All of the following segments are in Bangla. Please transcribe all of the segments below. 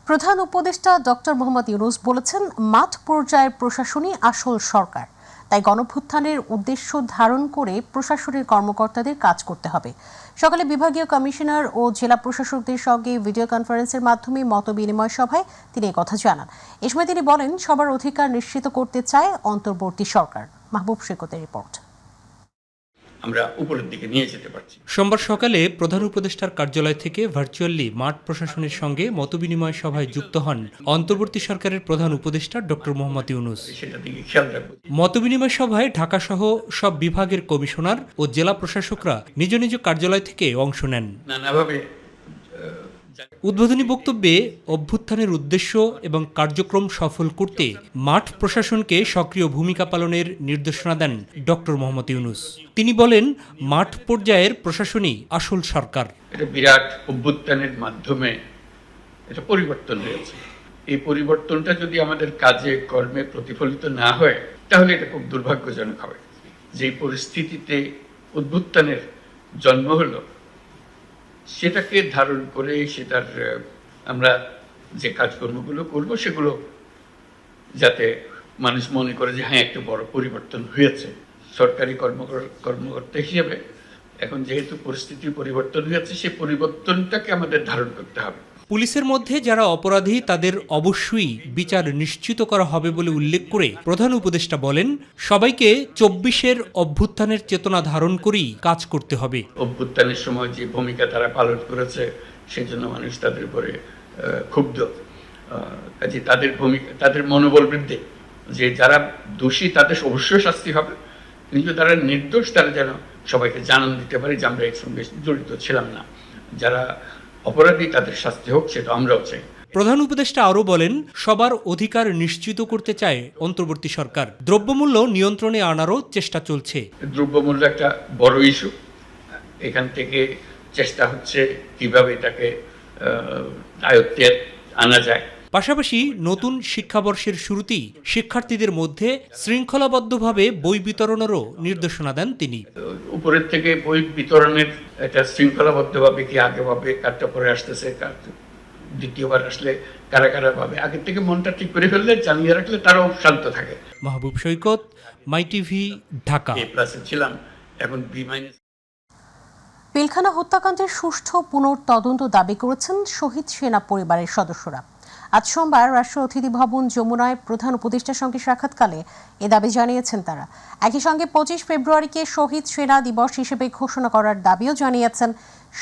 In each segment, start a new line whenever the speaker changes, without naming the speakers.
প্রধান উপদেষ্টা ডক্টর মোহাম্মদ ইউনূস বলেছেন, মাঠ পর্যায়ের প্রশাসনই আসল সরকার, তাই গণঅভ্যুত্থানের উদ্দেশ্য ধারণ করে প্রশাসনের কর্মকর্তাদের কাজ করতে হবে। সকালে বিভাগীয় কমিশনার ও জেলা প্রশাসকদের সঙ্গে ভিডিও কনফারেন্সের মাধ্যমে মতবিনিময় সভায় তিনি কথা জানান। এ সময় তিনি বলেন, সবার অধিকার নিশ্চিত করতে চায় অন্তর্বর্তী সরকার। মাহবুব সৈকতের রিপোর্ট।
আমরা উপরের দিকে নিয়ে যেতে পারছি।
সোমবার সকালে প্রধান উপদেষ্টার কার্যালয় থেকে ভার্চুয়ালি মাঠ প্রশাসনের সঙ্গে মতবিনিময় সভায় যুক্ত হন অন্তর্বর্তী সরকারের প্রধান উপদেষ্টা ডক্টর মোহাম্মদ ইউনূস। মতবিনিময় সভায় ঢাকা সহ সব বিভাগের কমিশনার ও জেলা প্রশাসকরা নিজ নিজ কার্যালয় থেকে অংশ নেন। উদ্বোধনী বক্তব্যে অভ্যুত্থানের উদ্দেশ্য এবং কার্যক্রম সফল করতে মাঠ প্রশাসনকে সক্রিয় ভূমিকা পালনের নির্দেশনা দেন ডক্টর মোহাম্মদ ইউনূস। তিনি বলেন, মাঠ পর্যায়ের প্রশাসনই আসল সরকার।
এটা বিরাট অভ্যুত্থানের মাধ্যমে এটা পরিবর্তন হয়েছে। এই পরিবর্তনটা যদি আমাদের কাজে কর্মে প্রতিফলিত না হয়, তাহলে এটা খুব দুর্ভাগ্যজনক হবে। যে পরিস্থিতিতে অভ্যুত্থানের জন্ম হলো, সেটাকে ধারণ করে সেটার আমরা যে কাজকর্মগুলো করব, সেগুলো যাতে মানুষ মনে করে যে হ্যাঁ, একটা বড় পরিবর্তন হয়েছে। সরকারি কর্মকর্তা হিসেবে এখন যেহেতু পরিস্থিতির পরিবর্তন হয়েছে, সেই পরিবর্তনটাকে আমাদের ধারণ করতে হবে।
পুলিশের মধ্যে যারা অপরাধী তাদের অবশ্যই বিচার নিশ্চিত করা হবে বলে উল্লেখ করে প্রধান উপদেষ্টা বলেন, সবাইকে ২৪-এর অভ্যুত্থানের চেতনা ধারণ করেই কাজ করতে হবে।
অভ্যুত্থানের সময় যে ভূমিকা তারা পালন করেছে, সেই জন্য মানুষ তাদের উপরে ক্ষুব্ধ। কাজে তাদের ভূমিকা, তাদের মনোবল বৃদ্ধি, যে যারা দোষী তাদের অবশ্যই শাস্তি হবে, কিন্তু তারা নির্দোষ, তারা যেন সবাইকে জানান দিতে পারে যে আমরা এর সঙ্গে জড়িত ছিলাম না। যারা অপরাধী তাদের শাস্তি হোক, সেটা আমরাও চাই।
প্রধান উপদেষ্টা আরও বলেন, সবার অধিকার নিশ্চিত করতে চায় অন্তর্বর্তী সরকার। দ্রব্যমূল্য নিয়ন্ত্রণে আনারও চেষ্টা চলছে।
দ্রব্যমূল্য একটা বড় ইস্যু। এখান থেকে চেষ্টা হচ্ছে কিভাবে এটাকে আয়ত্তে আনা যায়।
পাশাপাশি নতুন শিক্ষাবর্ষের শুরুতেই শিক্ষার্থীদের মধ্যে শৃঙ্খলাবদ্ধভাবে বই বিতরণেরও নির্দেশনা দেন তিনি।
উপরের থেকে বই বিতরণের একটা শৃঙ্খলাবদ্ধভাবে কি আগে ভাবে কারটা পরে আসতেছে, দ্বিতীয়বার আসলে কারা কারা ভাবে, আগের থেকে মনটা ঠিক করে ফেললে, জানিয়ে রাখলে তারাও শান্ত থাকে।
মাহবুব সৈকত, মাই টিভি, ঢাকা।
A+ ছিলাম, এখন B-।
পিলখানা হত্যাকাণ্ডের সুষ্ঠু পুনর্তদন্ত দাবি করেছেন শহীদ সেনা পরিবারের সদস্যরা। আজ সোমবার রাষ্ট্র অতিথি ভবন যমুনায় প্রধান উপদেষ্টার সঙ্গে সাক্ষাৎকালে এ দাবি জানিয়েছেন তারা। একই সঙ্গে ২৫ ফেব্রুয়ারিকে শহীদ সেনা দিবস হিসেবে ঘোষণা করার দাবিও জানিয়েছেন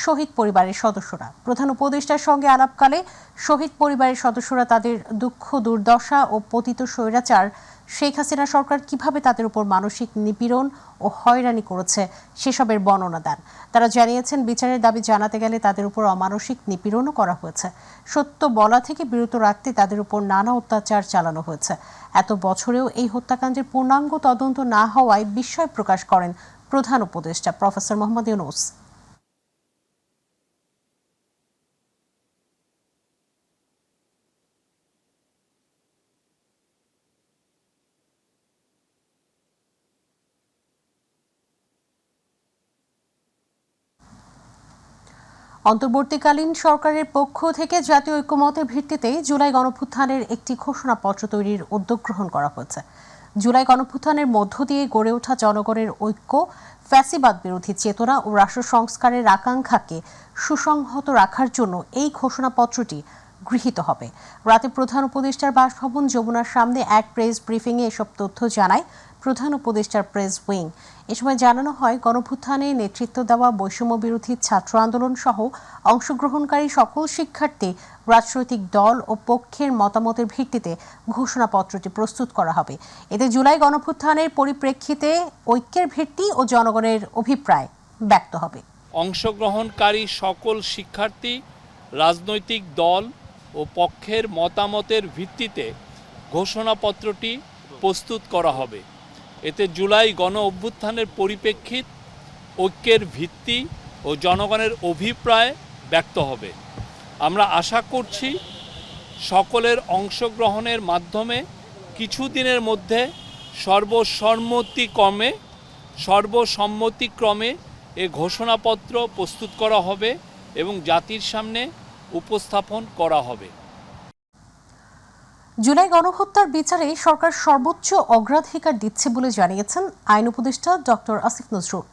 শহীদ পরিবারের সদস্যরা। প্রধান উপদেষ্টার সঙ্গে আলাপকালে শহীদ পরিবারের সদস্যরা তাদের দুঃখ দুর্দশা ও পতিত স্বৈরাচার শেখ হাসিনা সরকার কিভাবে তাদের উপর মানসিক নিপীড়ন ও হয়রানি করেছে সেসবের বর্ণনা দেন। তারা জানিয়েছেন, বিচারের দাবি জানাতে গেলে তাদের উপর অমানসিক নিপীড়নও করা হয়েছে। সত্য বলা থেকে বিরত রাখতে তাদের উপর নানা অত্যাচার চালানো হয়েছে। এত বছরেও এই হত্যাকাণ্ডের পূর্ণাঙ্গ তদন্ত না হওয়ায় বিস্ময় প্রকাশ করেন প্রধান উপদেষ্টা প্রফেসর মোহাম্মদ ইউনূস। অন্তর্বর্তীকালীন সরকারের পক্ষ থেকে জাতীয় ঐক্যমতের ভিত্তিতে জুলাই গণঅভ্যুত্থানের একটি ঘোষণাপত্র তৈরির উদ্যোগ গ্রহণ করা হয়েছে। জুলাই গণঅভ্যুত্থানের মধ্য দিয়ে গড়ে ওঠা জনগণের ঐক্য, ফ্যাসিবাদ বিরোধী চেতনা ও রাষ্ট্র সংস্কারের আকাঙ্ক্ষাকে সুসংহত রাখার জন্য এই ঘোষণাপত্রটি গৃহীত হবে। রাতে প্রধান উপদেষ্টার বাসভবন যমুনার সামনে এক প্রেস ব্রিফিংয়ে এসব তথ্য জানায় প্রধান উপদেষ্টার প্রেস উইং। এ সময় জানানো হয়, গণঅভ্যুত্থানে নেতৃত্ব দেওয়া বৈষম্য বিরোধী ছাত্র আন্দোলন সহ অংশগ্রহণকারী সকল শিক্ষার্থী, রাজনৈতিক দল ও পক্ষের মতামতের ভিত্তিতে ঘোষণাপত্রটি প্রস্তুত করা হবে। এতে জুলাই গণঅভ্যুত্থানের পরিপ্রেক্ষিতে ঐক্যের ভিত্তি ও জনগণের অভিপ্রায় ব্যক্ত হবে।
অংশগ্রহণকারী সকল শিক্ষার্থী, রাজনৈতিক দল ও পক্ষের মতামতের ভিত্তিতে ঘোষণাপত্রটি প্রস্তুত করা হবে। এতে জুলাই গণ অভ্যুত্থানের পরিপ্রেক্ষিত, ঐক্যের ভিত্তি ও জনগণের অভিপ্রায় ব্যক্ত হবে। আমরা আশা করছি সকলের অংশগ্রহণের মাধ্যমে কিছুদিনের মধ্যে সর্বসম্মতিক্রমে এ ঘোষণাপত্র প্রস্তুত করা হবে এবং জাতির সামনে উপস্থাপন করা হবে।
জুলাই গণহত্যার বিচারে সরকার সর্বোচ্চ অগ্রাধিকার দিচ্ছে বলে জানিয়েছেন আইন উপদেষ্টা ডক্টর আসিফ নজরুল।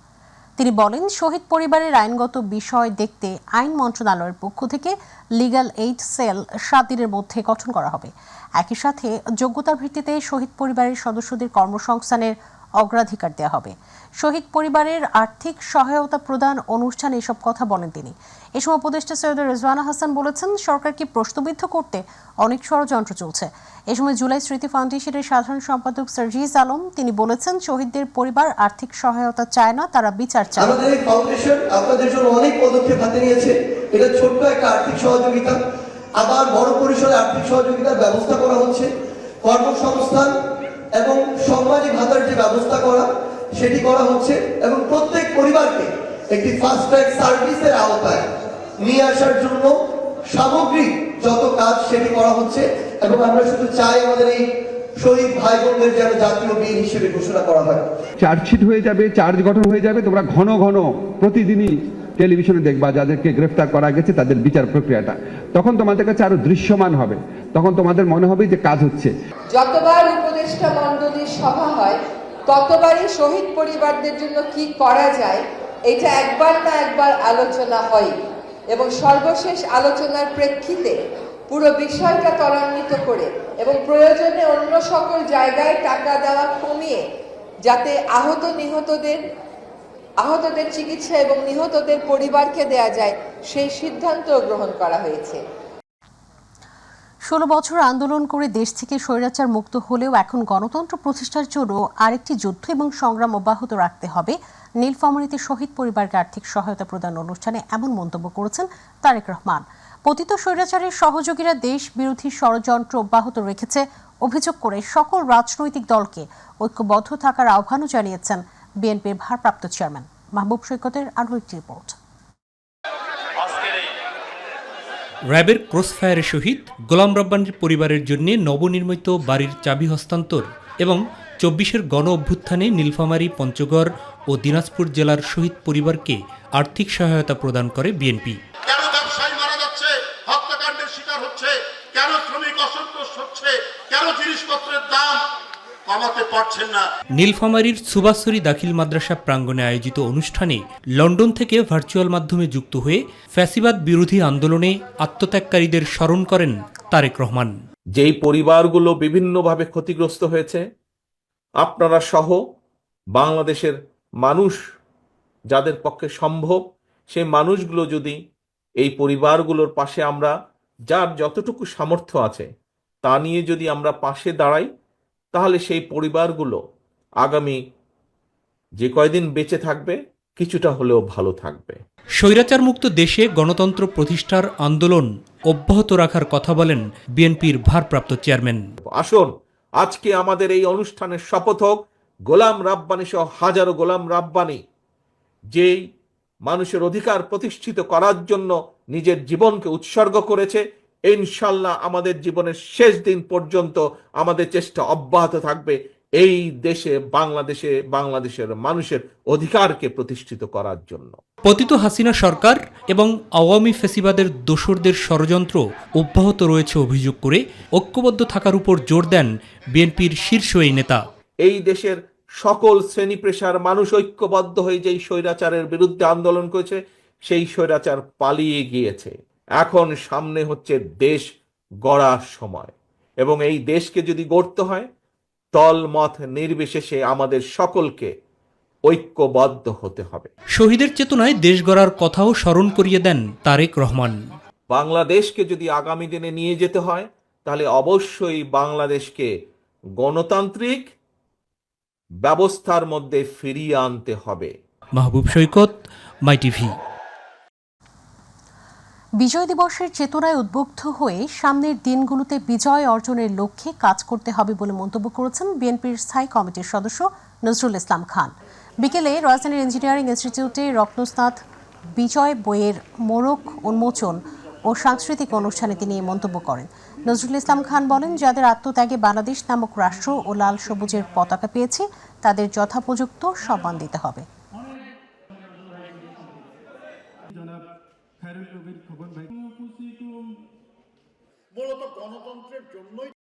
তিনি বলেন, শহীদ পরিবারের আইনগত বিষয় দেখতে আইন মন্ত্রণালয়ের পক্ষ থেকে লিগ্যাল এইড সেল 7 দিনের মধ্যে গঠন করা হবে। একই সাথে যোগ্যতার ভিত্তিতে শহীদ পরিবারের সদস্যদের কর্মসংস্থানের অগ্রাধিকার দেওয়া হবে। শহীদ পরিবারের আর্থিক সহায়তা প্রদান অনুষ্ঠানে এসব কথা বলেন তিনি। এ সময় উপদেষ্টা সৈয়দ রেজওয়ানা হাসান বলেছেন, সরকারকে প্রশ্নবিদ্ধ করতে অনেক ষড়যন্ত্র চলছে। এ সময় জুলাই স্মৃতি ফাউন্ডেশনের সাধারণ সম্পাদক সার্জিস আলম তিনি বলেছেন, শহীদদের পরিবার আর্থিক সহায়তা চায় না, তারা বিচার চায়।
আমাদের এই ফাউন্ডেশন আপনাদের জন্য অনেক পদক্ষেপ হাতে নিয়েছে। এটা ছোট্ট একটা আর্থিক সহযোগিতা, আবার বড় পরিসরে আর্থিক সহযোগিতার ব্যবস্থা করা হচ্ছে। কর্মসংস্থান এবং সম্মানী ভাতার যে ব্যবস্থা করা সেটি করা হচ্ছে এবং প্রত্যেক পরিবারকে একটি ফাস্ট ট্র্যাক সার্ভিসের আওতায় নিয়ে আসার জন্য সামগ্রিক যত কাজ সেটি করা হচ্ছে। এবং আমরা শুধু চাই আমাদের এই শহীদ ভাই বোনদের যেন জাতীয় বীর হিসেবে ঘোষণা করা হয়।
চার্জশিট হয়ে যাবে, চার্জ গঠন হয়ে যাবে, তোমরা ঘন ঘন প্রতিদিনই টেলিভিশনে দেখবা যাদেরকে গ্রেফতার করা গেছে তাদের বিচার প্রক্রিয়াটা। তখন তোমাদের কাছে আরো দৃশ্যমান হবে, তখন তোমাদের মনে হবে যে কাজ হচ্ছে।
যতবার উপদেষ্টা মণ্ডলীর সভা হয় ততবারই শহীদ পরিবারদের জন্য কি করা যায় এটা একবার না একবার আলোচনা হয় এবং সর্বশেষ আলোচনার প্রেক্ষিতে পুরো বিষয়টা ত্বরান্বিত করে এবং প্রয়োজনে অন্য সকল জায়গায় টাকা দেওয়া কমিয়ে যাতে আহতদের চিকিৎসা এবং নিহতদের পরিবারকে দেয়া যায় সেই সিদ্ধান্ত গ্রহণ করা হয়েছে।
16 বছর আন্দোলন করে দেশ থেকে স্বৈরাচার মুক্ত হলেও এখন গণতন্ত্র প্রতিষ্ঠার জন্য আরেকটি যুদ্ধ এবং সংগ্রাম অব্যাহত রাখতে হবে। নীলফামারীতে শহীদ পরিবারকে আর্থিক সহায়তা প্রদান অনুষ্ঠানে এমন মন্তব্য করেছেন তারেক রহমান। পতিত স্বৈরাচারের সহযোগীরা দেশ বিরোধী ষড়যন্ত্র অব্যাহত রেখেছে অভিযোগ করে সকল রাজনৈতিক দলকে ঐক্যবদ্ধ থাকার আহ্বানও জানিয়েছেন বিএনপির ভারপ্রাপ্ত চেয়ারম্যান। মাহবুব সৈকতের আরও একটি রিপোর্ট।
র্যাবের ক্রসফায়ারে শহীদ গোলাম রব্বানীর পরিবারের জন্য নবনির্মিত বাড়ির চাবি হস্তান্তর এবং 24-এর গণ অভ্যুত্থানে নীলফামারী, পঞ্চগড় ও দিনাজপুর জেলার শহীদ পরিবারকে আর্থিক সহায়তা প্রদান করে বিএনপি।
কেন ব্যবসায়ী মারা যাচ্ছে, হত্যাকাণ্ডের শিকার হচ্ছে, কেন শ্রমিক অসন্তোষ হচ্ছে, কেন জিনিসপত্রের দাম কমাতে পারছেন না।
নীলফামারীর সুবাসরি দাখিল মাদ্রাসা প্রাঙ্গণে আয়োজিত অনুষ্ঠানে লন্ডন থেকে ভার্চুয়াল মাধ্যমে যুক্ত হয়ে ফ্যাসিবাদ বিরোধী আন্দোলনে আত্মত্যাগকারীদের স্মরণ করেন তারেক রহমান।
যেই পরিবারগুলো বিভিন্নভাবে ক্ষতিগ্রস্ত হয়েছে, আপনারা সহ বাংলাদেশের মানুষ যাদের পক্ষে সম্ভব সেই মানুষগুলো যদি এই পরিবারগুলোর পাশে আমরা যার যতটুকু সামর্থ্য আছে তা নিয়ে যদি আমরা পাশে দাঁড়াই, তাহলে সেই পরিবারগুলো আগামী যে কয়দিন বেঁচে থাকবে কিছুটা হলেও ভালো থাকবে।
স্বৈরাচার মুক্ত দেশে গণতন্ত্র প্রতিষ্ঠার আন্দোলন অব্যাহত রাখার কথা বলেন বিএনপির ভারপ্রাপ্ত চেয়ারম্যান।
আসুন আজকে আমাদের এই অনুষ্ঠানের শপথ হোক গোলাম রাব্বানী সহ হাজারো গোলাম রাব্বানী যেই মানুষের অধিকার প্রতিষ্ঠিত করার জন্য নিজের জীবনকে উৎসর্গ করেছে। ইনশাল্লাহ আমাদের জীবনের শেষ দিন পর্যন্ত আমাদের চেষ্টা অব্যাহত থাকবে এই দেশে বাংলাদেশের মানুষের অধিকারকে প্রতিষ্ঠিত করার জন্য।
পতিত হাসিনা সরকার এবং আওয়ামী ফ্যাসিবাদের দোসরদের ষড়যন্ত্র অব্যাহত রয়েছে অভিযোগ করে ঐক্যবদ্ধ থাকার উপর জোর দেন বিএনপির শীর্ষ এই নেতা।
এই দেশের সকল শ্রেণী পেশার মানুষ ঐক্যবদ্ধ হয়ে যেই স্বৈরাচারের বিরুদ্ধে আন্দোলন করেছে, সেই স্বৈরাচার পালিয়ে গিয়েছে। এখন সামনে হচ্ছে দেশ গড়ার সময় এবং এই দেশকে যদি গড়তে হয় দলমত নির্বিশেষে আমাদের সকলকে ঐক্যবদ্ধ হতে হবে।
শহীদের চেতনায় দেশ গড়ার কথাও স্মরণ করিয়ে দেন তারেক রহমান।
বাংলাদেশকে যদি আগামী দিনে নিয়ে যেতে হয় তাহলে অবশ্যই বাংলাদেশকে গণতান্ত্রিক ব্যবস্থার মধ্যে ফিরিয়ে আনতে হবে।
মাহবুব সৈকত, মাই টিভি।
বিজয় দিবসের চেতনায় উদ্বুদ্ধ হয়ে সামনের দিনগুলোতে বিজয় অর্জনের লক্ষ্যে কাজ করতে হবে বলে মন্তব্য করেছেন বিএনপির স্থায়ী কমিটির সদস্য নজরুল ইসলাম খান। বিকেলে রাজধানীর ইঞ্জিনিয়ারিং ইনস্টিটিউটে রত্নস্নাত বিজয় বইয়ের মোড়ক উন্মোচন ও সাংস্কৃতিক অনুষ্ঠানে তিনি এই মন্তব্য করেন। নজরুল ইসলাম খান বলেন, যাদের আত্মত্যাগে বাংলাদেশ নামক রাষ্ট্র ও লাল সবুজের পতাকা পেয়েছে তাদের যথাপযুক্ত সম্মান দিতে হবে।
মূলত গণতন্ত্রের জন্যই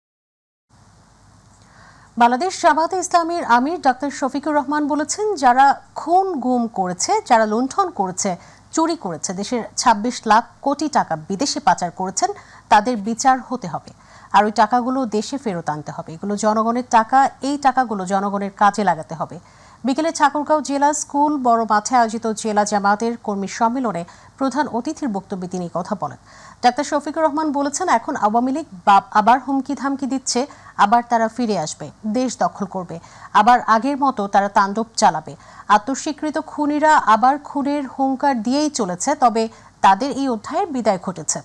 বাংলাদেশ জামায়াতে ইসলামীর আমির ডাক্তার শফিকুর রহমান বলেছেন, যারা খুন গুম করেছে, যারা লুণ্ঠন করেছে, চুরি করেছে, দেশের ২৬ লাখ কোটি টাকা বিদেশে পাচার করেছেন, তাদের বিচার হতে হবে। আর ওই টাকাগুলো দেশে ফেরত আনতে হবে। এগুলো জনগণের টাকা, এই টাকাগুলো জনগণের কাজে লাগাতে হবে। বিকেলে ঠাকুরগাঁও জেলা স্কুল বড় মাঠে আয়োজিত জেলা জামায়াতের কর্মী সম্মেলনে প্রধান অতিথির বক্তব্যে তিনি কথা বলেন। ডাক্তার শফিকুর রহমান বলেছেন, এখন আওয়ামী লীগ আবার হুমকি ধামকি দিচ্ছে, আবার তারা ফিরে আসবে, দেশ দখল করবে, আবার আগের মতো তারা তাণ্ডব চালাবে। আত্মস্বীকৃত খুনিরা আবার খুনের হুঙ্কার দিয়েই চলেছে, তবে তাদের এই অধ্যায়ের বিদায় ঘটেছে।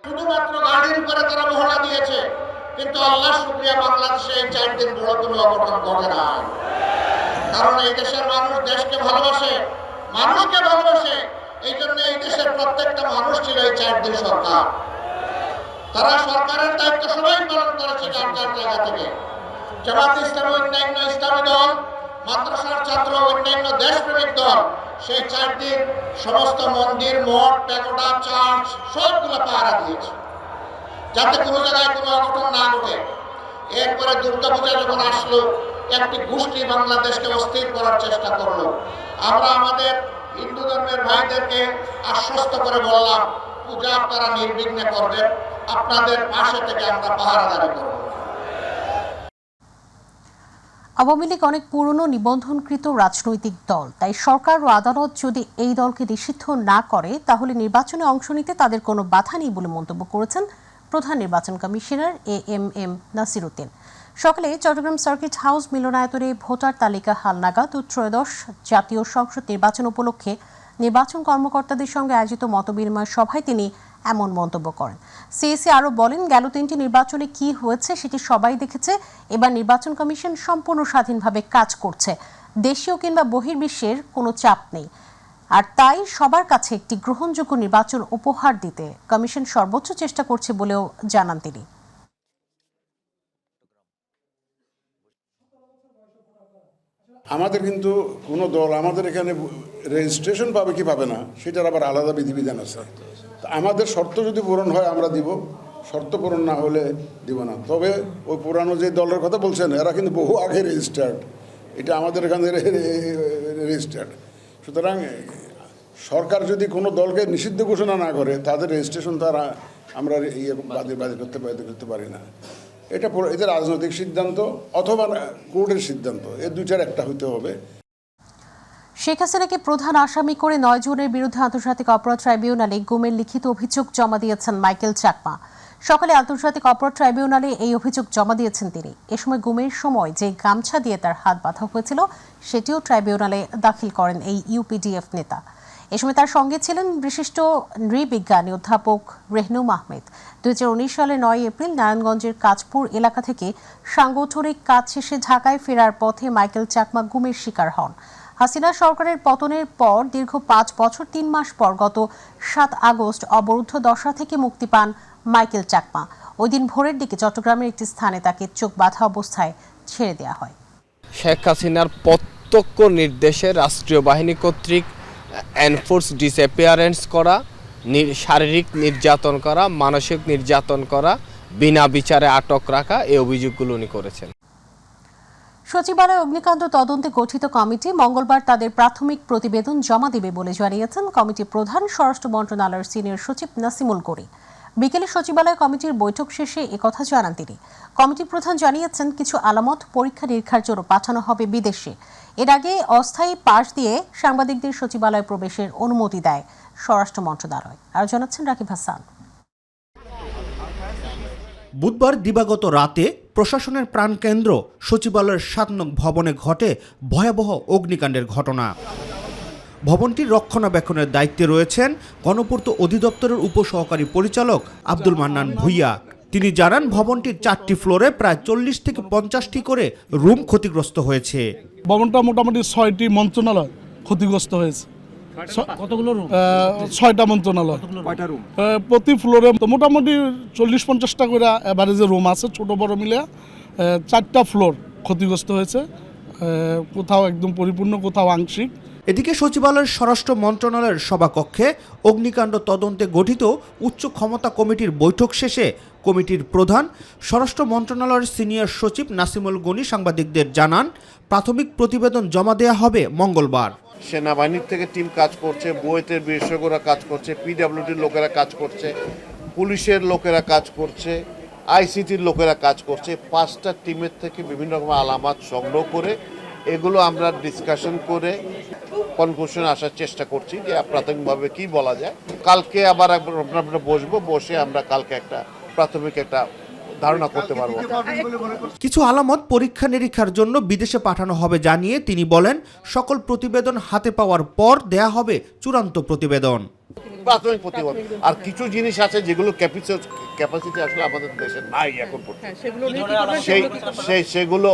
শুধুমাত্র গাড়ির উপরে তারা মহড়া দিয়েছে, কিন্তু আল্লাহ শুকরিয়া, বাংলাদেশে এই 4 দিন বড় কোনো অঘটন ঘটে না। কারণ এই দেশের মানুষ দেশকে ভালোবাসে, মানুষকে ভালোবাসে। এই জন্য এই দেশের প্রত্যেকটা মানুষ ছিল এই 4 দিন সরকার। তারা সরকারের দায়িত্ব সবাই পালন করেছে যার যার জায়গা থেকে। জামাত ইসলামী, অন্যান্য ইসলামী দল, মাদ্রাসার ছাত্র, অন্যান্য দেশপ্রেমিক দল সেই 4 দিন সমস্ত মন্দির, মঠ, প্যাগোডা, চার্চ সবগুলো পাহারা দিয়েছে, যাতে কোনো জায়গায় কোনো অঘটন না ঘটে। এরপরে দুর্গাপূজা যখন আসলো, একটি গোষ্ঠী বাংলাদেশকে অস্থির করার চেষ্টা করলো। আমরা আমাদের হিন্দু ধর্মের ভাইদেরকে আশ্বস্ত করে বললাম, পূজা আপনারা নির্বিঘ্নে করবেন, আপনাদের পাশে থেকে আমরা পাহারাদারি করব।
আওয়ামী লীগ অনেক পুরনো নিবন্ধনকৃত রাজনৈতিক দল, তাই সরকার ও আদালত যদি এই দলকে নিষিদ্ধ না করে, তাহলে নির্বাচনে অংশ নিতে তাদের কোনো বাধা নেই বলে মন্তব্য করেছেন প্রধান নির্বাচন কমিশনার এএমএম নাসির উদ্দিন। সকালে চট্টগ্রাম সার্কিট হাউস মিলনায়তনে ভোটার তালিকা হালনাগাদ ও ত্রয়োদশ জাতীয় সংসদ নির্বাচন উপলক্ষে নির্বাচন কর্মকর্তাদের সঙ্গে আয়োজিত মতবিনিময় সভায় তিনি এমন মন্তব্য করেন। সিএসি আরও বলেন, গেল 3টি নির্বাচনে কি হয়েছে সেটি সবাই দেখেছে। এবার নির্বাচন কমিশন সম্পূর্ণ স্বাধীনভাবে কাজ করছে, দেশীয় কিংবা বহির্বিশ্বের কোনো চাপ নেই। আর তাই সবার কাছে একটি গ্রহণযোগ্য নির্বাচন উপহার দিতে কমিশন সর্বোচ্চ চেষ্টা করছে বলেও জানান তিনি।
আমাদের কিন্তু কোনো দল আমাদের এখানে রেজিস্ট্রেশন পাবে কি পাবে না সেটার আবার আলাদা বিধিবিধান আছে। আমাদের শর্ত যদি পূরণ হয় আমরা দিব, শর্ত পূরণ না হলে দিব না। তবে ওই পুরানো যে দলের কথা বলছেন এরা কিন্তু বহু আগে রেজিস্টার্ড, এটা আমাদের এখানে রেজিস্টার্ড। সুতরাং সরকার যদি কোনো দলকে নিষিদ্ধ ঘোষণা না করে, তাদের রেজিস্ট্রেশন তারা আমরা বাতিল করতে পারি না। এটা রাজনৈতিক সিদ্ধান্ত অথবা কোর্টের সিদ্ধান্ত, এই দুইটার একটা হইতে হবে।
শেখ হাসিনাকে প্রধান আসামি করে 9 জনের বিরুদ্ধে আন্তর্জাতিক অপরাধ ট্রাইব্যুনালে গুমের লিখিত অভিযোগ জমা দিয়েছেন মাইকেল চাকমা। সকালে আন্তর্জাতিক অপরাধ ট্রাইব্যুনালে এই অভিযোগ জমা দিয়েছেন তিনি। এ সময় গুমের সময় যে গামছা দিয়ে তার হাত বাঁধা হয়েছিল সেটিও ট্রাইব্যুনালে দাখিল করেন এই ইউপিডিএফ নেতা। এ সময় তার সঙ্গে ছিলেন বিশিষ্ট নৃবিজ্ঞানী অধ্যাপক রেহনুম আহমেদ। 2019 সালের 9 এপ্রিল নারায়ণগঞ্জের কাজপুর এলাকা থেকে সাংগঠনিক কাজ শেষে ঢাকায় ফেরার পথে মাইকেল চাকমা গুমের শিকার হন। হাসিনা সরকারের পতনের পর দীর্ঘ 5 বছর 3 মাস পর গত 7 আগস্ট অবরুদ্ধ দশা থেকে মুক্তি পান মাইকেল চাকমা। ওই দিন ভোরের দিকে চট্টগ্রামের একটি স্থানে তাকে চোখ বাঁধা অবস্থায় ছেড়ে দেওয়া হয়।
শেখ হাসিনার প্রত্যক্ষ নির্দেশে রাষ্ট্রীয় বাহিনী কর্তৃক এনফোর্স ডিসঅ্যাপিয়ারেন্স করা, শারীরিক নির্যাতন করা, মানসিক নির্যাতন করা, বিনা বিচারে আটক রাখা, এই অভিযোগগুলো উনি করেছেন।
সচিবালয় অগ্নিকাণ্ড তদন্তে গঠিত কমিটি মঙ্গলবার তাদের প্রাথমিক প্রতিবেদন জমা দেবে বলে জানিয়েছেন কমিটি প্রধান স্বরাষ্ট্র মন্ত্রণালয়ের সিনিয়র সচিব নাসিমুল গনি। বিকেলে সচিবালয় কমিটির বৈঠক শেষে একথা জানান তিনি। কমিটি প্রধান জানিয়েছেন, কিছু আলামত পরীক্ষা নিরীক্ষার জন্য পাঠানো হবে বিদেশে। এর আগে অস্থায়ী পাস দিয়ে সাংবাদিকদের সচিবালয় প্রবেশের অনুমতি দেয় স্বরাষ্ট্র মন্ত্রণালয়। আর জানাচ্ছেন রাকিব হাসান।
বুধবার দিবাগত রাতে প্রশাসনের প্রাণকেন্দ্র সচিবালয়ের 7 নং ভবনে ঘটে ভয়াবহ অগ্নিকাণ্ডের ঘটনা। ভবনটির রক্ষণাবেক্ষণের দায়িত্বে রয়েছেন গণপূর্ত অধিদপ্তরের উপসহকারী পরিচালক আব্দুল মান্নান ভুইয়া। তিনি জানান, ভবনটির 4টি ফ্লোরে প্রায় 40 থেকে 50টি করে রুম ক্ষতিগ্রস্ত হয়েছে।
ভবনটা মোটামুটি 6টি মন্ত্রণালয় ক্ষতিগ্রস্ত হয়েছে। কতগুলো রুম? 6টা মন্ত্রণালয়। কয়টা রুম? প্রতি ফ্লোরে মোটামুটি 40-50টা করে এভারেজে রুম আছে, ছোট বড় মিলে 4টা ফ্লোর ক্ষতিগ্রস্ত হয়েছে, কোথাও একদম পরিপূর্ণ, কোথাও আংশিক।
এদিকে সচিবালয়ের স্বরাষ্ট্র মন্ত্রণালয়ের সভাকক্ষে অগ্নিকাণ্ড তদন্তে গঠিত উচ্চ ক্ষমতা কমিটির বৈঠক শেষে কমিটির প্রধান স্বরাষ্ট্র মন্ত্রণালয়ের সিনিয়র সচিব নাসিমুল গনি সাংবাদিকদের জানান, প্রাথমিক প্রতিবেদন জমা দেওয়া হবে মঙ্গলবার।
সেনাবাহিনীর থেকে টিম কাজ করছে, বুয়েটের বিশেষজ্ঞরা কাজ করছে, পিডব্লিউডির লোকেরা কাজ করছে, পুলিশের লোকেরা কাজ করছে, আইসিটির লোকেরা কাজ করছে। 5টা টিমের থেকে বিভিন্ন রকম আলামত সংগ্রহ করে এগুলো আমরা ডিসকাশন করে কনক্লুশনে আসার চেষ্টা করছি যে প্রাথমিকভাবে কি বলা যায়। কালকে আবার আমরা বসবো, বসে আমরা কালকে একটা প্রাথমিক একটা ধারণা করতে পারবো।
কিছু আলামত পরীক্ষা নিরীক্ষার জন্য বিদেশে পাঠানো হবে জানিয়ে তিনি বলেন, সকল প্রতিবেদন হাতে পাওয়ার পর দেয়া হবে চূড়ান্ত প্রতিবেদন।
প্রাথমিক প্রতিবেদন আর কিছু জিনিস আছে যেগুলো ক্যাপাসিটি আসলে আমাদের দেশে নাই এখন পর্যন্ত, সেগুলো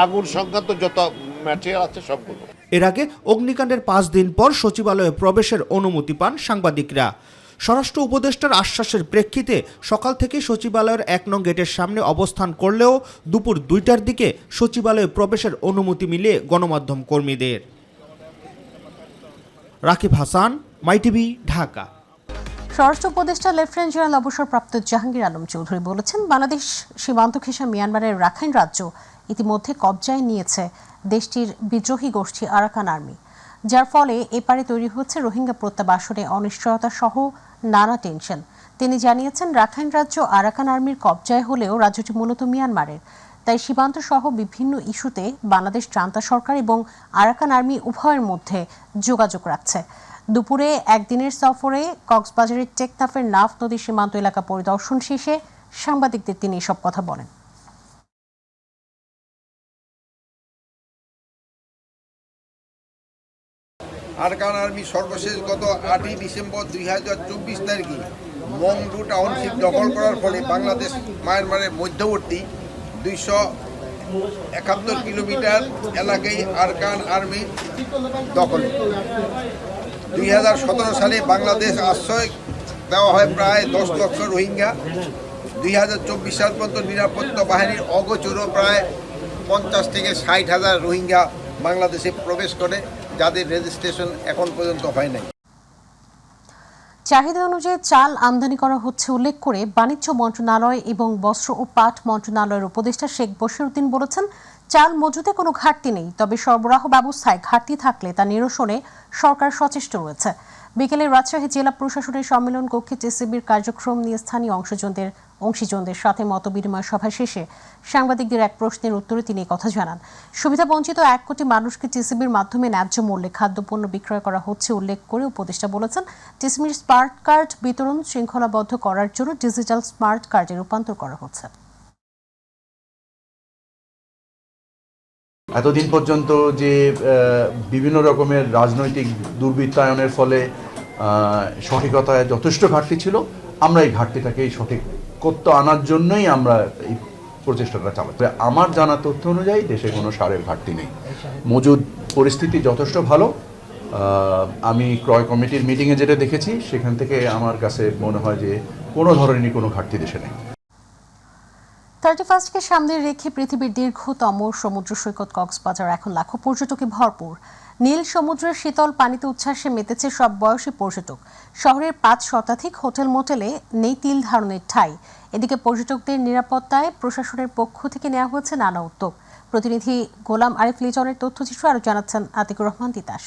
আগুন সংক্রান্ত যত ম্যাটেরিয়াল আছে সবগুলো।
এর আগে অগ্নিকাণ্ডের 5 দিন পর সচিবালয়ে প্রবেশের অনুমতি পান সাংবাদিকরা। স্বরাষ্ট্র উপদেষ্টার আশ্বাসের প্রেক্ষিতে সকাল থেকে সচিবালয়ের 1 নং গেটের সামনে অবস্থান করলেও দুপুর 2টার দিকে সচিবালয়ে প্রবেশের অনুমতি মিলে গণমাধ্যম কর্মীদের। রাকিব হাসান, মাইটিভি, ঢাকা।
স্বরাষ্ট্র উপদেষ্টা লেফটেন্যান্ট জেনারেল অবসরপ্রাপ্ত জাহাঙ্গীর আলম চৌধুরী বলেছেন, বাংলাদেশ সীমান্ত ঘেঁষা মিয়ানমারের রাখাইন রাজ্য ইতিমধ্যে কবজায় নিয়েছে দেশটির বিদ্রোহী গোষ্ঠী আরাকান আর্মি, যার ফলে এপারে তৈরি হচ্ছে রোহিঙ্গা প্রত্যাবাসনে অনিশ্চয়তা সহ নানা টেনশন। তিনি জানিয়েছেন, রাখাইন রাজ্য আরাকান আর্মির কবজায় হলেও রাজ্যটি মূলত মিয়ানমারের, তাই সীমান্ত সহ বিভিন্ন ইস্যুতে বাংলাদেশ জান্তা সরকার এবং আরাকান আর্মি উভয়ের মধ্যে যোগাযোগ রাখছে। দুপুরে একদিনের সফরে কক্সবাজারের টেকনাফের নাফ নদী সীমান্ত এলাকা পরিদর্শন শেষে সাংবাদিকদের তিনি এসব কথা বলেন।
আরাকান আর্মি সর্বশেষ গত 8ই ডিসেম্বর 2024 তারিখে মংডু টাউনশিপ দখল করার ফলে বাংলাদেশ মায়ানমারের মধ্যবর্তী 271 কিলোমিটার এলাকায় আরাকান আর্মি দখলে। 2017 সালে বাংলাদেশ আশ্রয় দেওয়া হয় প্রায় 10 লক্ষ রোহিঙ্গা। 2024 সাল পর্যন্ত নিরাপত্তা বাহিনীর অগোচরও প্রায় 50 থেকে 60 হাজার রোহিঙ্গা বাংলাদেশে প্রবেশ করে, যাদের রেজিস্ট্রেশন এখন পর্যন্ত হয় নাই।
চাহিদা অনুযায়ী চাল আমদানি করা হচ্ছে উল্লেখ করে বাণিজ্য মন্ত্রণালয় এবং বস্ত্র ও পাট মন্ত্রণালয়ের উপদেষ্টা শেখ বশিরউদ্দিন বলেছেন, চাল মজুতে কোনো ঘাটতি নেই, তবে সরবরাহ ব্যবস্থায় ঘাটতি থাকলে তা নিরসনে সরকার সচেষ্ট রয়েছে। বিকেলে রাজশাহী জেলা প্রশাসনের সম্মেলন কক্ষে টিসিবির কার্যক্রম নিয়ে স্থানীয় অংশীজনদের সাথে মতবিনিময় সভা শেষে সাংবাদিকদের এক প্রশ্নের উত্তরে তিনি কথা জানান। সুবিধাবঞ্চিত 1 কোটি মানুষকে টিসিবির মাধ্যমে ন্যায্য মূল্যে খাদ্যপণ্য বিক্রয় করা হচ্ছে উল্লেখ করে উপদেষ্টা বলেছেন, টিসিবির স্মার্ট কার্ড বিতরণ শৃঙ্খলাবদ্ধ করার জন্য ডিজিটাল স্মার্ট কার্ডে রূপান্তর করা হচ্ছে।
এতদিন পর্যন্ত যে বিভিন্ন রকমের রাজনৈতিক দুর্বৃত্তায়নের ফলে সঠিকতায় যথেষ্ট ঘাটতি ছিল, আমরা এই ঘাটতিটাকে সঠিক করতে আনার জন্যই আমরা এই প্রচেষ্টাটা চালাচ্ছি। আমার জানা তথ্য অনুযায়ী দেশে কোনো সারের ঘাটতি নেই, মজুদ পরিস্থিতি যথেষ্ট ভালো। আমি ক্রয় কমিটির মিটিংয়ে যেটা দেখেছি সেখান থেকে আমার কাছে মনে হয় যে কোনো ধরনেরই কোনো ঘাটতি দেশে নেই।
31কে সামনে রেখে পৃথিবীর দীর্ঘতম সমুদ্র সৈকত কক্সবাজার এখন লাখো পর্যটকে ভরপুর। নীল সমুদ্রের শীতল পানিতে উচ্ছ্বাসে মেতেছে সব বয়সী পর্যটক। শহরের 5 শতাধিক হোটেল মোটেলে নেই তিল ধারণের ঠাঁই। এদিকে পর্যটকদের নিরাপত্তায় প্রশাসনের পক্ষ থেকে নেওয়া হয়েছে নানা উদ্যোগ। প্রতিনিধি গোলাম আরিফ লিজনের তথ্যচিত্র আরো জানাচ্ছেন আতিকুর রহমান তিতাস।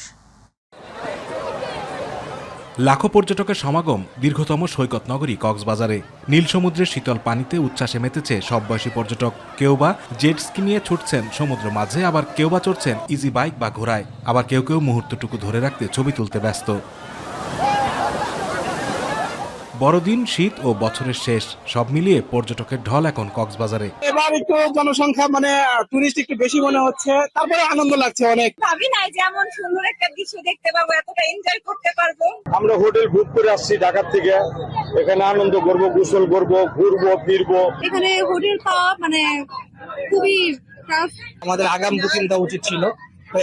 লাখো পর্যটকের সমাগম দীর্ঘতম সৈকত নগরী কক্সবাজারে। নীল সমুদ্রের শীতল পানিতে উচ্ছ্বাসে মেতেছে সব বয়সী পর্যটক। কেউ বা জেট স্কি নিয়ে ছুটছেন সমুদ্র মাঝে, আবার কেউ বা চড়ছেন ইজি বাইক বা ঘোড়ায়, আবার কেউ কেউ মুহূর্তটুকু ধরে রাখতে ছবি তুলতে ব্যস্ত। বড়দিন, শীত ও বছরের শেষ সব মিলিয়ে পর্যটকের ঢল এখন কক্সবাজারে।
এবার একটু জনসংখ্যা টুরিস্ট একটু বেশি মনে হচ্ছে, তারপরে আনন্দ লাগছে অনেক।
ভাবি নাই যে এমন সুন্দর একটা দৃশ্য দেখতে পাবো, এতটা এনজয় করতে পারবো।
আমরা হোটেল বুক করে আসছি ঢাকা থেকে, এখানে আনন্দ করবো, গোসল করবো, ঘুরবো ফিরবো।
এখানে হোটেল পাওয়া খুবই টাফ।
আমাদের আগাম বুকিং দেওয়া উচিত ছিল,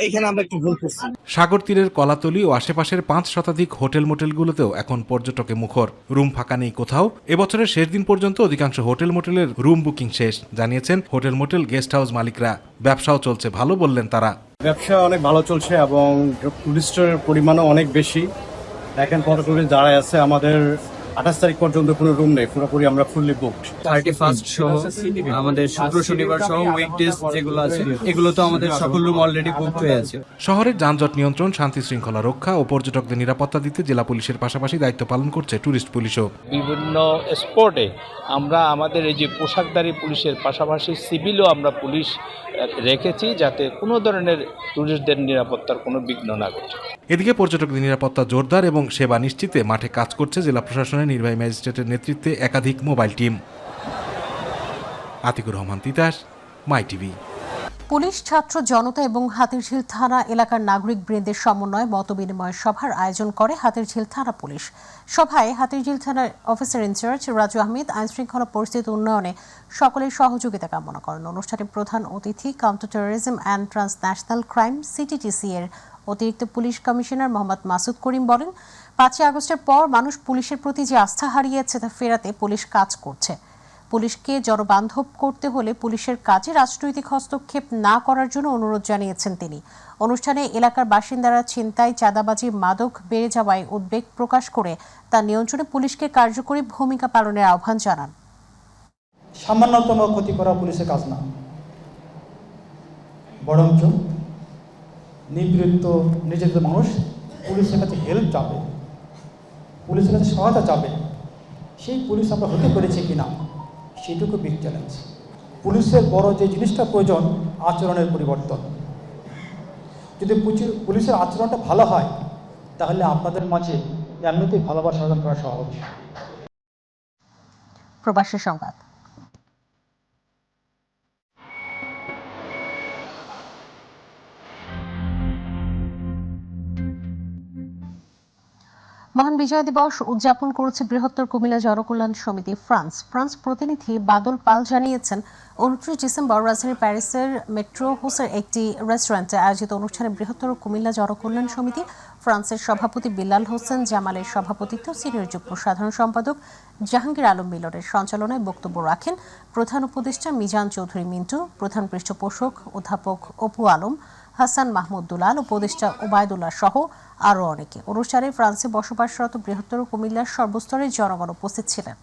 এখানে আমরা একটু ভুল করছি।
সাগর তীরের কলাতলি ও আশেপাশের 5 শতাধিক হোটেল মোটেলগুলোতেও এখন পর্যটকে মুখর। রুম ফাঁকা নেই কোথাও। এবছরের শেষ দিন পর্যন্ত অধিকাংশ হোটেল মোটেলের রুম বুকিং শেষ, জানিয়েছেন হোটেল মোটেল গেস্ট হাউস মালিকরা। ব্যবসাও চলছে ভালো বললেন তারা।
ব্যবসা অনেক ভালো চলছে এবং টুরিস্টের পরিমাণও অনেক বেশি। দেখেন কত টুরিস্ট দাঁড়ায় আছে। আমাদের 28 তারিখ পর্যন্ত কোনো রুম নেই, পুরোপুরি আমরা ফুললি বুকড।
31 সহ আমাদের শুক্র শনিবার সহ উইকডেজ যেগুলো আছে এগুলো তো আমাদের সকল রুম অলরেডি বুকড হয়ে আছে।
শহরের যানজট নিয়ন্ত্রণ, শান্তি শৃঙ্খলা রক্ষা ও পর্যটকদের নিরাপত্তা দিতে জেলা পুলিশের পাশাপাশি দায়িত্ব পালন করছে ট্যুরিস্ট পুলিশও।
বিভিন্ন স্পটে আমরা আমাদের এই যে পোশাকধারী পুলিশের পাশাপাশি সিভিলও আমরা পুলিশ রেখেছি, যাতে কোনো ধরনের ট্যুরিস্টদের নিরাপত্তার কোনো বিঘ্ন না ঘটে।
এদিকে পর্যটকদের নিরাপত্তা জোরদার এবং সেবা নিশ্চিতে মাঠে কাজ করছে জেলা প্রশাসনের নির্বাহী ম্যাজিস্ট্রেটের নেতৃত্বে একাধিক মোবাইল টিম। আতিকুর রহমান তিতাস, মাই টিভি।
পুলিশ, ছাত্র জনতা এবং হাতিরঝিল থানা এলাকার নাগরিক বৃন্দের সমন্বয়ে মতবিনিময় সভার আয়োজন করে হাতিরঝিল থানা পুলিশ। সভায় হাতিরঝিল থানার অফিসার ইনচার্জ রাজু আহমেদ আইনশৃঙ্খলা পরিস্থিতি উন্নয়নে সকলের সহযোগিতা কামনা করেন। অনুষ্ঠানে প্রধান অতিথি counter terrorism and transnational crime CTTC এর অতিরিক্ত পুলিশ কমিশনার মোহাম্মদ মাসুদ করিম বলেন, 5 আগস্টের পর মানুষ পুলিশের প্রতি যে আস্থা হারিয়েছে তা ফেরাতে পুলিশ কাজ করছে। পুলিশকে জনবান্ধব করতে হলে পুলিশের কাজে রাজনৈতিক হস্তক্ষেপ না করার জন্য অনুরোধ জানিয়েছেন তিনি। অনুষ্ঠানে এলাকার বাসিন্দারা ছিনতাই, চাঁদাবাজি, মাদক বেড়ে যাওয়ায় উদ্বেগ প্রকাশ করে তা নিয়ন্ত্রণে পুলিশকে কার্যকরী ভূমিকা পালনের আহ্বান জানান।
সামান্যতম ক্ষতি করা পুলিশের কাজ না, বরঞ্চ নিপীড়িত নির্যাতিত মানুষ পুলিশের কাছে হেল্প চাবে, পুলিশের কাছে সহায়তা চাবে। সেই পুলিশ আমরা হতে পেরেছি কিনা সেটুকু বিগ চ্যালেঞ্জ। পুলিশের বড় যে জিনিসটা প্রয়োজন আচরণের পরিবর্তন। যদি পুলিশের আচরণটা ভালো হয় তাহলে আপনাদের মাঝে এমনিতেই ভালোবাসা অর্জন করা সহজ।
প্রবাসী সংবাদ। মহান বিজয় দিবস উদযাপন করেছে বৃহত্তর কুমিল্লা জনকল্যাণ সমিতি ফ্রান্স প্রতিনিধি বাদল পাল জানিয়েছেন, 29 ডিসেম্বর রাজধানীর প্যারিসের মেট্রো হোসের একটি রেস্টুরেন্টে আয়োজিত অনুষ্ঠানে বৃহত্তর কুমিল্লা জনকল্যাণ সমিতি ফ্রান্সের সভাপতি বিল্লাল হোসেন জামালের সভাপতিত্ব, সিনিয়র যুগ্ম সাধারণ সম্পাদক জাহাঙ্গীর আলম মিলনের সঞ্চালনায় বক্তব্য রাখেন প্রধান উপদেষ্টা মিজান চৌধুরী মিন্টু, প্রধান পৃষ্ঠপোষক অধ্যাপক অপু আলম, হাসান মাহমুদ দুলাল, উপদেষ্টা ওবায়দুল্লাহ সহ আরও অনেকে। অনুষ্ঠানে ফ্রান্সে বসবাসরত বৃহত্তর কুমিল্লার সর্বস্তরের জনগণ উপস্থিত ছিলেন।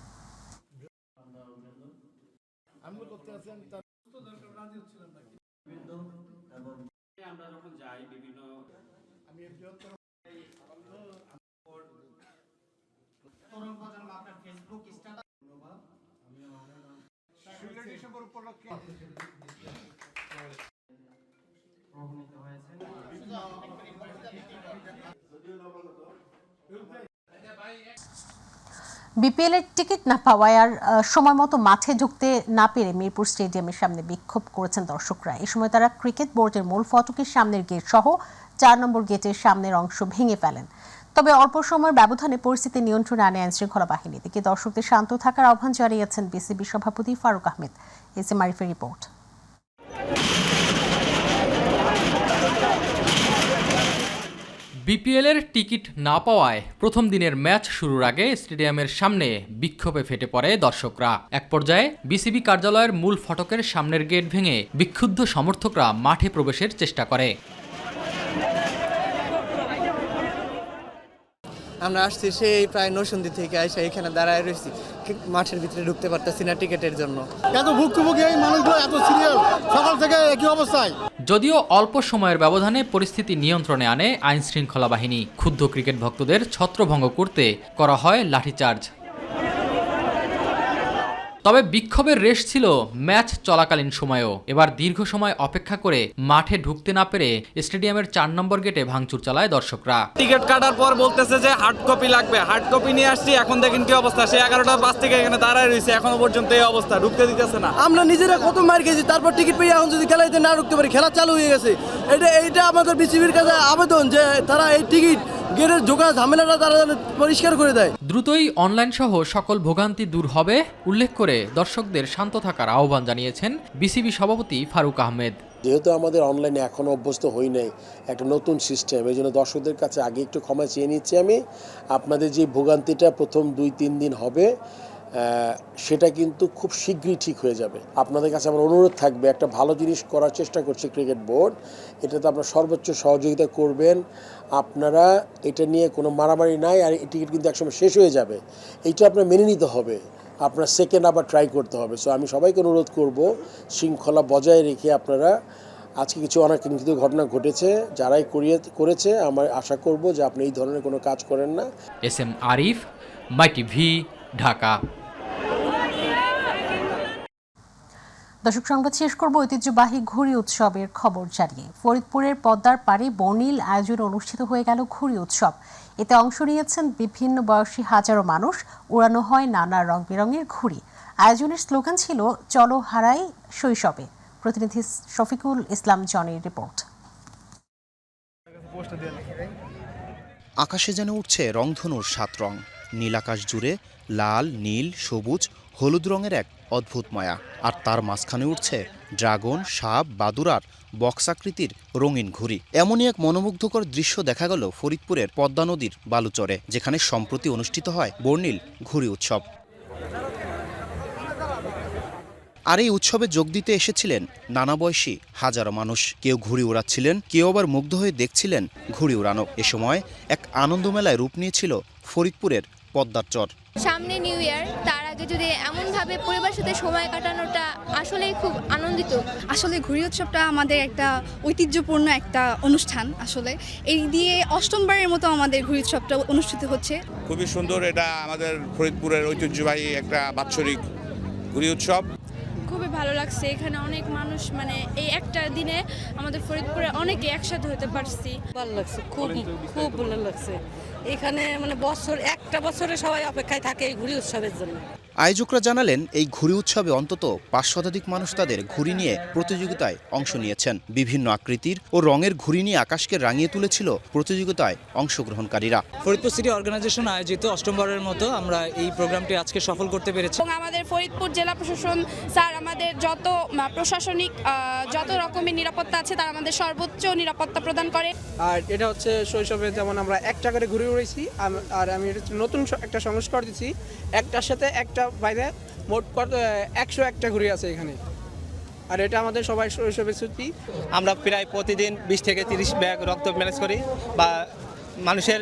বিপিএল এর টিকিট না পাওয়ায় আর সময় মতো মাঠে ঢুকতে না পেরে মিরপুর স্টেডিয়ামের সামনে বিক্ষোভ করেছেন দর্শকরা। এই সময় তারা ক্রিকেট বোর্ডের মূল ফটকের সামনের গেট সহ 4 নম্বর গেটের সামনের অংশ ভেঙে ফেলেন। তবে অল্প সময়ের ব্যবধানে পরিস্থিতি নিয়ন্ত্রণে আনে আইনশৃঙ্খলা বাহিনী। এদিকে দর্শকদের শান্ত থাকার আহ্বান জানিয়েছেন বিসিবি সভাপতি ফারুক আহমেদ। এসএম আরিফের রিপোর্ট।
বিপিএলের টিকিট না পাওয়ায় প্রথম দিনের ম্যাচ শুরুর আগে স্টেডিয়ামের সামনে বিক্ষোভে ফেটে পড়ে দর্শকরা। এক পর্যায়ে বিসিবি কার্যালয়ের মূল ফটকের সামনের গেট ভেঙে বিক্ষুব্ধ সমর্থকরা মাঠে প্রবেশের চেষ্টা করে।
আমরা আসছি সেই প্রায় নরসিংদী থেকে এসে এখানে দাঁড়ায় রয়েছি, মাঠের ভিতরে ঢুকতে পারতেছি না টিকিটের জন্য।
এত ভুক্তভোগী এই মানুষগুলো এত সিরিয়াল, সকাল থেকে একই অবস্থায়।
যদিও অল্প সময়ের ব্যবধানে পরিস্থিতি নিয়ন্ত্রণে আনে আইন শৃঙ্খলা বাহিনী। ক্ষুব্ধ ক্রিকেট ভক্তদের ছত্রভঙ্গ করতে করা হয় লাঠিচার্জ। তবে বিক্ষোভের রেশ ছিল ম্যাচ চলাকালীন সময়েও। এবার দীর্ঘ সময় অপেক্ষা করে মাঠে ঢুকতে না পেরে স্টেডিয়ামের 4 নম্বর গেটে ভাঙচুর চালায় দর্শকরা।
টিকিট কাটার পর বলতেছে যে হার্ড কপি লাগবে, হার্ড কপি নিয়ে আসছি। এখন দেখেন কি অবস্থা, সে 11টার 5 থেকে এখানে দাঁড়ায় রয়েছে, এখনো পর্যন্ত এই অবস্থা, ঢুকতে দিতেছে না।
আমরা নিজেরা কত মার খেয়েছি, তারপর টিকিট পেয়ে এখন যদি খেলাইতে না ঢুকতে পারি, খেলা চালু হয়ে গেছে। এইটা আমাদের বিসিবির কাছে আবেদন যে তারা এই টিকিট গেটের ঢোকা ঝামেলাটা তারা পরিষ্কার করে দেয়।
দ্রুতই অনলাইন সহ সকল ভোগান্তি দূর হবে উল্লেখ করে দর্শকদের শান্ত থাকার আহ্বান জানিয়েছেন বিসিবি সভাপতি ফারুক আহমেদ।
যেহেতু আমাদের অনলাইনে এখনও অভ্যস্ত হই নাই, একটা নতুন সিস্টেম, এই জন্য দর্শকদের কাছে আগে একটু ক্ষমা চেয়ে নিচ্ছি আমি। আপনাদের যে ভোগান্তিটা প্রথম 2-3 দিন হবে, সেটা কিন্তু খুব শীঘ্রই ঠিক হয়ে যাবে। আপনাদের কাছে আমার অনুরোধ থাকবে, একটা ভালো জিনিস করার চেষ্টা করছে ক্রিকেট বোর্ড, এটাতে আপনারা সর্বোচ্চ সহযোগিতা করবেন। আপনারা এটা নিয়ে কোনো মারামারি নাই, আর এই টিকিট কিন্তু একসময় শেষ হয়ে যাবে, এইটা আপনার মেনে নিতে হবে, আপনার সেকেন্ড আবার ট্রাই করতে হবে। সো আমি সবাইকে অনুরোধ করব, শৃঙ্খলা বজায় রেখে আপনারা, আজকে কিছু অনাকাঙ্ক্ষিত ঘটনা ঘটেছে, যারাই করেছে আমার আশা করব যে আপনি এই ধরনের কোনো কাজ করেন না।
SM আরিফ, মাই টিভি, ঢাকা।
দর্শক, সংবাদ শেষ করব ঐতিহ্যবাহী ঘুড়ি উৎসবের খবর জানিয়ে। ফরিদপুরের পদ্মার পাড়ে বর্ণিল আয়োজনে অনুষ্ঠিত হয়ে গেল ঘুড়ি উৎসব। এতে অংশ নিয়েছেন বিভিন্ন বয়সী হাজারো মানুষ। উড়ানো হয় নানা রং বেরঙের ঘুড়ি। আয়োজনের স্লোগান ছিল চলো হারাই শৈশবে। প্রতিনিধি শফিকুল ইসলাম জনের রিপোর্ট।
আকাশে যেন উঠছে রংধনুর 7 রং। নীল আকাশ জুড়ে লাল, নীল, সবুজ, হলুদ রঙের এক অদ্ভুত মায়া। আর তার মাঝখানে উঠছে ড্রাগন, সাপ, বাদুড়ার বক্সাকৃতির রঙিন ঘুড়ি। এমনই এক মনোমুগ্ধকর দৃশ্য দেখা গেল ফরিদপুরের পদ্মা নদীর বালুচরে, যেখানে সম্প্রতি অনুষ্ঠিত হয় বর্ণিল ঘুড়ি উৎসব। আর এই উৎসবে যোগ দিতে এসেছিলেন নানা বয়সী হাজারো মানুষ। কেউ ঘুড়ি উড়াচ্ছিলেন, কেউ আবার মুগ্ধ হয়ে দেখছিলেন ঘুড়ি উড়ানো। এ সময় এক আনন্দমেলায় রূপ নিয়েছিল ফরিদপুরের পদ্মার চর।
সামনে নিউ ইয়ার, তার আগে যদি এমনভাবে পরিবারের সাথে সময় কাটানোটা আসলেই খুব আনন্দিত।
আসলে ঘুড়ি উৎসবটা আমাদের একটা ঐতিহ্যপূর্ণ একটা অনুষ্ঠান। আসলে এই দিয়ে 8মবারের মতো আমাদের ঘুড়ি উৎসবটা অনুষ্ঠিত হচ্ছে।
খুবই সুন্দর, এটা আমাদের ফরিদপুরের ঐতিহ্যবাহী একটা বাৎসরিক ঘুড়ি উৎসব।
খুবই ভালো লাগছে, এখানে অনেক মানুষ, মানে এই একটা দিনে আমাদের ফরিদপুরে অনেকে একসাথে হতে পারছি।
ভালো লাগছে, খুব খুব ভালো লাগছে। এখানে মানে একটা বছরে সবাই অপেক্ষায় থাকে এই ঘুড়ি উৎসবের জন্য।
আয়োজকরা জানালেন, এই ঘুড়ি উৎসবে অন্তত 5 শতাধিক মানুষ তাদের ঘুড়ি নিয়ে প্রতিযোগিতায় অংশ নিয়েছেন। বিভিন্ন আকৃতির ও রঙের ঘুড়ি নিয়ে আকাশকে রাঙিয়ে তুলেছিল প্রতিযোগিতায় অংশগ্রহণকারীরা।
ফরিদপুর সিটি অর্গানাইজেশন আয়োজিত 8মবারের মতো আমরা এই প্রোগ্রামটি আজকে সফল করতে পেরেছি।
এবং আমাদের ফরিদপুর জেলা প্রশাসন স্যার আমাদের যত প্রশাসনিক যত রকমের নিরাপত্তা আছে তার আমাদের সর্বোচ্চ নিরাপত্তা প্রদান করে।
আর এটা হচ্ছে শৈশবে যেমন আমরা একটা করে ঘুরে উড়েছি, আর আমি নতুন একটা সংস্কার দিচ্ছি, একটার সাথে একটা বাইরে মোট 101টা ঘুরে আছে এখানে। আর এটা আমাদের সবাই শৈশবের স্মৃতি।
আমরা প্রায় প্রতিদিন 20 থেকে 30 ব্যাগ রক্ত ম্যানেজ করি বা মানুষের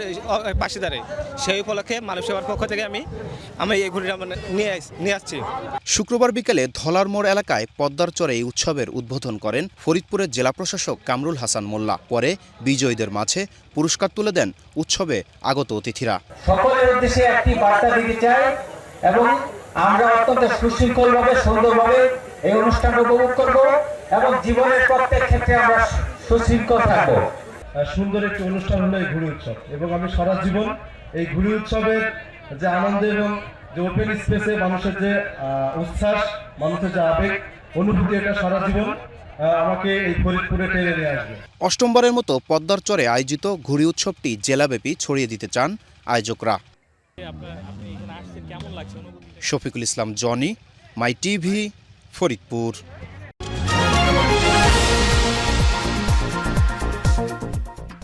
পাশে দাঁড়াই। সেই উপলক্ষে মানুষ সেবার পক্ষ থেকে আমি এই ঘুড়িটা নিয়ে আসছি।
শুক্রবার বিকেলে ধলার মোড় এলাকায় পদ্মার চরে এই উৎসবের উদ্বোধন করেন ফরিদপুরের জেলা প্রশাসক কামরুল হাসান মোল্লা। পরে বিজয়ীদের মাঝে পুরস্কার তুলে দেন উৎসবে আগত অতিথিরা।
সকলের উদ্দেশ্যে একটি বার্তা দিতে চাই, এবং আমরা অত্যন্ত সুশৃঙ্খলভাবে সুন্দরভাবে এই অনুষ্ঠান উপভোগ করব এবং জীবনের প্রত্যেক ক্ষেত্রে আমরা সুশৃঙ্খল থাকব।
সুন্দর একটি অনুষ্ঠান হলো এই ঘুড়ি উৎসব, এবং আমি সারা জীবন এই ঘুড়ি উৎসবের যে আনন্দ এবং যে ওপেন স্পেসে মানুষের যে উচ্ছ্বাস, মানুষের যে আবেগ অনুভূতি, এটা সারা জীবন আমাকে এই ফরিদপুরে টেনে নিয়ে আসবে।
8মবারের মতো পদ্মার চরে আয়োজিত ঘুড়ি উৎসবটি জেলাব্যাপী ছড়িয়ে দিতে চান আয়োজকরা। শফিকুল ইসলাম জনি, মাই টিভি, ফরিদপুর।